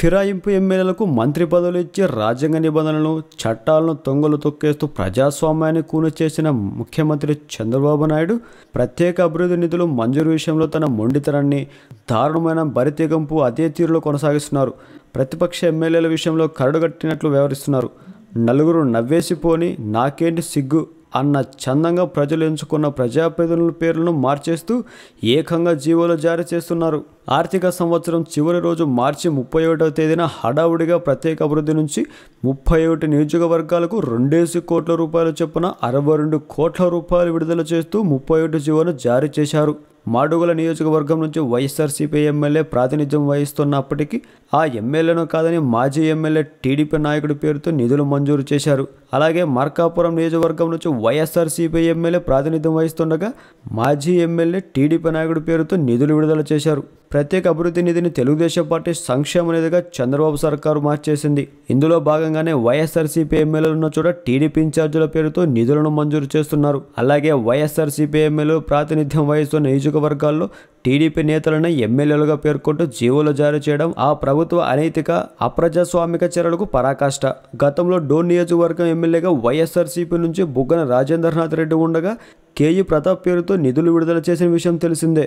ఫిరాయింపు ఎమ్మెల్యేలకు మంత్రి పదవులు ఇచ్చి రాజ్యాంగ నిబంధనలను చట్టాలను తొంగలు తొక్కేస్తూ ప్రజాస్వామ్యాన్ని కూను చేసిన ముఖ్యమంత్రి చంద్రబాబు నాయుడు ప్రత్యేక అభివృద్ధి నిధులు మంజూరు విషయంలో తన మొండితనాన్ని దారుణమైన బరితెగంపు అదే తీరులో కొనసాగిస్తున్నారు. ప్రతిపక్ష ఎమ్మెల్యేల విషయంలో కరడుగట్టినట్లు వ్యవహరిస్తున్నారు. నలుగురు నవ్వేసిపోని నాకేంటి సిగ్గు అన్న చందంగా ప్రజలు ఎంచుకున్న ప్రజాప్రతినిధుల పేర్లను మార్చేస్తూ ఏకంగా జీవోలు జారీ చేస్తున్నారు. ఆర్థిక సంవత్సరం చివరి రోజు మార్చి 31వ తేదీన హడావుడిగా ప్రత్యేక అభివృద్ధి నుంచి 31 నియోజకవర్గాలకు 2 కోట్ల రూపాయలు చొప్పున 62 కోట్ల రూపాయలు విడుదల చేస్తూ 31 జీవోను జారీ చేశారు. మాడుగుల నియోజకవర్గం నుంచి వైఎస్ఆర్సీపీ ఎమ్మెల్యే ప్రాతినిధ్యం వహిస్తున్నప్పటికీ ఆ ఎమ్మెల్యేను కాదని మాజీ ఎమ్మెల్యే టీడీపీ నాయకుడి పేరుతో నిధులు మంజూరు చేశారు. అలాగే మార్కాపురం నియోజకవర్గం నుంచి వైఎస్ఆర్సీపీ ఎమ్మెల్యే ప్రాతినిధ్యం వహిస్తుండగా మాజీ ఎమ్మెల్యే టీడీపీ నాయకుడి పేరుతో నిధులు విడుదల చేశారు. ప్రత్యేక అభివృద్ధి నిధిని తెలుగుదేశం పార్టీ సంక్షేమ నిధిగా చంద్రబాబు సర్కారు మార్చేసింది. ఇందులో భాగంగానే వైఎస్ఆర్సీపీ ఎమ్మెల్యేలు ఉన్న చోట టీడీపీ ఇన్ఛార్జీల పేరుతో నిధులను మంజూరు చేస్తున్నారు. అలాగే వైఎస్ఆర్సీపీ ఎమ్మెల్యేలు ప్రాతినిధ్యం వహిస్తున్న నియోజకవర్గాల్లో టీడీపీ నేతలను ఎమ్మెల్యేలుగా పేర్కొంటూ జీవోలు జారీ చేయడం ఆ ప్రభుత్వ అనైతిక అప్రజాస్వామిక చర్యలకు పరాకాష్ట. గతంలో డోన్ నియోజకవర్గం ఎమ్మెల్యేగా వైఎస్ఆర్సీపీ నుంచి బుగ్గన రాజేంద్రనాథ్ రెడ్డి ఉండగా కేఈ ప్రతాప్ పేరుతో నిధులు విడుదల చేసిన విషయం తెలిసిందే.